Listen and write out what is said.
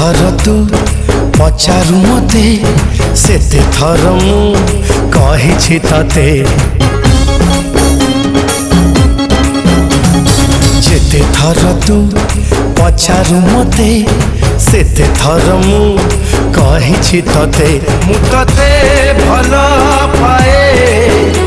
थर तू पचारू मते सेते थर मु कहिछि तते जेते थर तू पचारू मते सेते थर मु कहिछि तते मु तते भल पाए